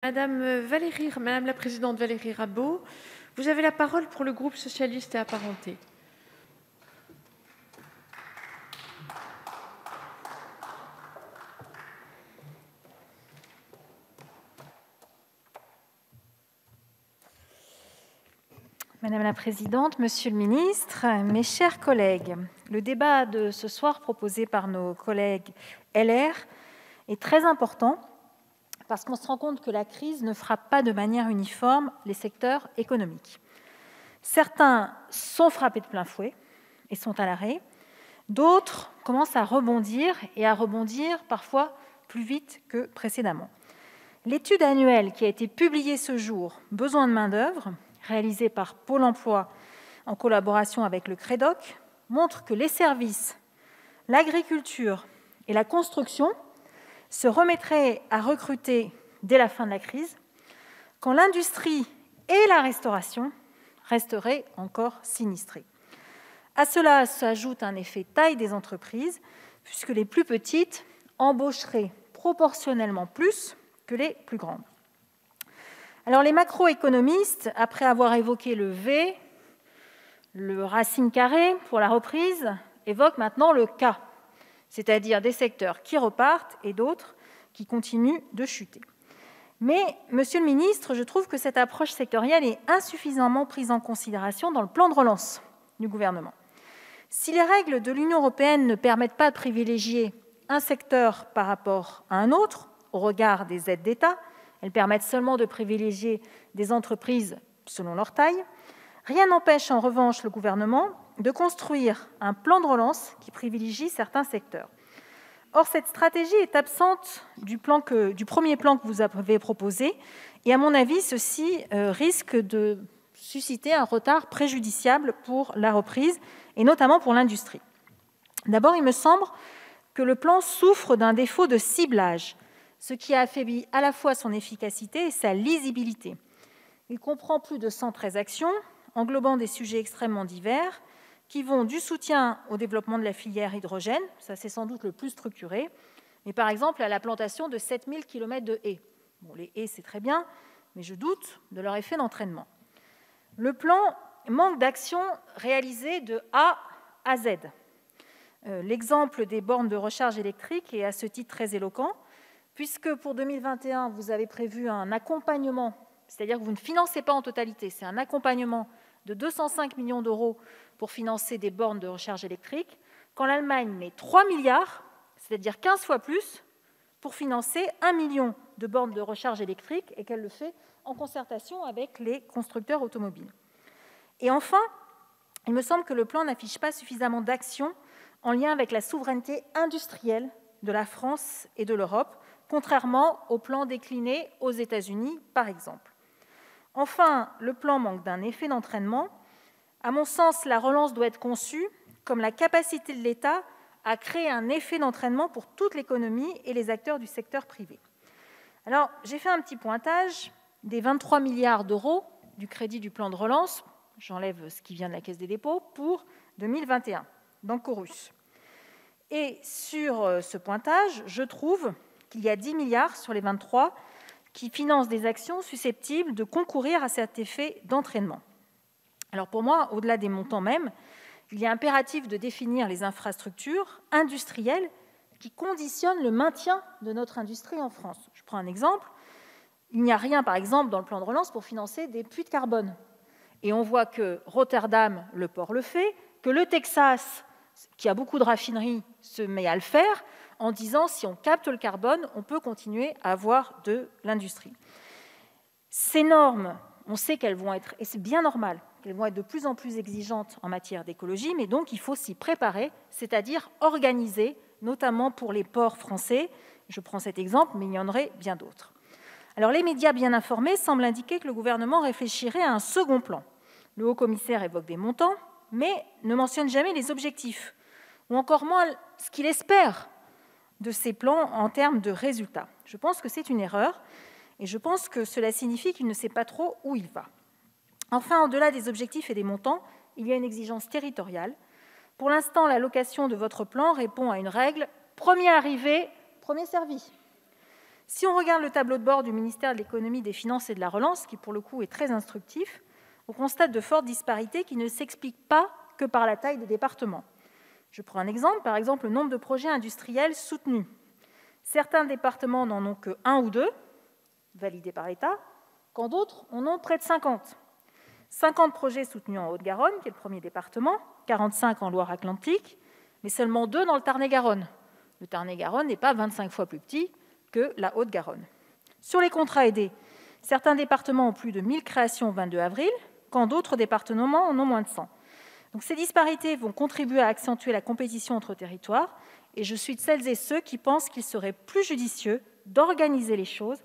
Madame la présidente Valérie Rabault, vous avez la parole pour le groupe socialiste et apparenté. Madame la présidente, monsieur le ministre, mes chers collègues, le débat de ce soir proposé par nos collègues LR est très important parce qu'on se rend compte que la crise ne frappe pas de manière uniforme les secteurs économiques. Certains sont frappés de plein fouet et sont à l'arrêt. D'autres commencent à rebondir et à rebondir parfois plus vite que précédemment. L'étude annuelle qui a été publiée ce jour, Besoin de main-d'œuvre, réalisée par Pôle emploi en collaboration avec le CREDOC, montre que les services, l'agriculture et la construction se remettraient à recruter dès la fin de la crise, quand l'industrie et la restauration resteraient encore sinistrées. À cela s'ajoute un effet taille des entreprises, puisque les plus petites embaucheraient proportionnellement plus que les plus grandes. Alors les macroéconomistes, après avoir évoqué le V, le racine carré pour la reprise, évoquent maintenant le K, c'est-à-dire des secteurs qui repartent et d'autres qui continuent de chuter. Mais, monsieur le ministre, je trouve que cette approche sectorielle est insuffisamment prise en considération dans le plan de relance du gouvernement. Si les règles de l'Union européenne ne permettent pas de privilégier un secteur par rapport à un autre, au regard des aides d'État, elles permettent seulement de privilégier des entreprises selon leur taille, rien n'empêche en revanche le gouvernement de construire un plan de relance qui privilégie certains secteurs. Or, cette stratégie est absente du premier plan que vous avez proposé, et à mon avis, ceci risque de susciter un retard préjudiciable pour la reprise, et notamment pour l'industrie. D'abord, il me semble que le plan souffre d'un défaut de ciblage, ce qui a affaibli à la fois son efficacité et sa lisibilité. Il comprend plus de 113 actions, englobant des sujets extrêmement divers, qui vont du soutien au développement de la filière hydrogène, ça c'est sans doute le plus structuré, mais par exemple à la plantation de 7000 km de haies. Bon, les haies, c'est très bien, mais je doute de leur effet d'entraînement. Le plan manque d'actions réalisées de A à Z. L'exemple des bornes de recharge électrique est à ce titre très éloquent, puisque pour 2021, vous avez prévu un accompagnement, c'est-à-dire que vous ne financez pas en totalité, c'est un accompagnement de 205 millions d'euros pour financer des bornes de recharge électrique, quand l'Allemagne met 3 milliards, c'est-à-dire 15 fois plus, pour financer 1 million de bornes de recharge électrique, et qu'elle le fait en concertation avec les constructeurs automobiles. Et enfin, il me semble que le plan n'affiche pas suffisamment d'actions en lien avec la souveraineté industrielle de la France et de l'Europe, contrairement au plan décliné aux États-Unis, par exemple. Enfin, le plan manque d'un effet d'entraînement. À mon sens, la relance doit être conçue comme la capacité de l'État à créer un effet d'entraînement pour toute l'économie et les acteurs du secteur privé. Alors, j'ai fait un petit pointage des 23 milliards d'euros du crédit du plan de relance, j'enlève ce qui vient de la Caisse des dépôts, pour 2021, dans Corus. Et sur ce pointage, je trouve qu'il y a 10 milliards sur les 23 qui financent des actions susceptibles de concourir à cet effet d'entraînement. Alors pour moi, au-delà des montants même, il y a impératif de définir les infrastructures industrielles qui conditionnent le maintien de notre industrie en France. Je prends un exemple. Il n'y a rien, par exemple, dans le plan de relance pour financer des puits de carbone. Et on voit que Rotterdam, le port, le fait, que le Texas, qui a beaucoup de raffineries, se met à le faire, en disant si on capte le carbone, on peut continuer à avoir de l'industrie. Ces normes, on sait qu'elles vont être, et c'est bien normal, qu'elles vont être de plus en plus exigeantes en matière d'écologie, mais donc il faut s'y préparer, c'est-à-dire organiser, notamment pour les ports français. Je prends cet exemple, mais il y en aurait bien d'autres. Alors les médias bien informés semblent indiquer que le gouvernement réfléchirait à un second plan. Le haut-commissaire évoque des montants, mais ne mentionne jamais les objectifs, ou encore moins ce qu'il espère de ces plans en termes de résultats. Je pense que c'est une erreur, et je pense que cela signifie qu'il ne sait pas trop où il va. Enfin, au-delà des objectifs et des montants, il y a une exigence territoriale. Pour l'instant, l'allocation de votre plan répond à une règle « premier arrivé, premier servi ». Si on regarde le tableau de bord du ministère de l'économie, des finances et de la relance, qui pour le coup est très instructif, on constate de fortes disparités qui ne s'expliquent pas que par la taille des départements. Je prends un exemple, par exemple le nombre de projets industriels soutenus. Certains départements n'en ont que 1 ou 2, validés par l'État, quand d'autres en ont près de 50. 50 projets soutenus en Haute-Garonne, qui est le premier département, 45 en Loire-Atlantique, mais seulement 2 dans le Tarn-et-Garonne. Le Tarn-et-Garonne n'est pas 25 fois plus petit que la Haute-Garonne. Sur les contrats aidés, certains départements ont plus de 1000 créations au 22 avril, quand d'autres départements en ont moins de 100. Donc, ces disparités vont contribuer à accentuer la compétition entre territoires, et je suis de celles et ceux qui pensent qu'il serait plus judicieux d'organiser les choses,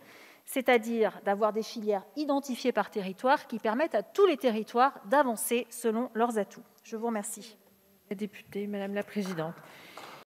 c'est-à-dire d'avoir des filières identifiées par territoire qui permettent à tous les territoires d'avancer selon leurs atouts. Je vous remercie. Députée, Madame la Présidente.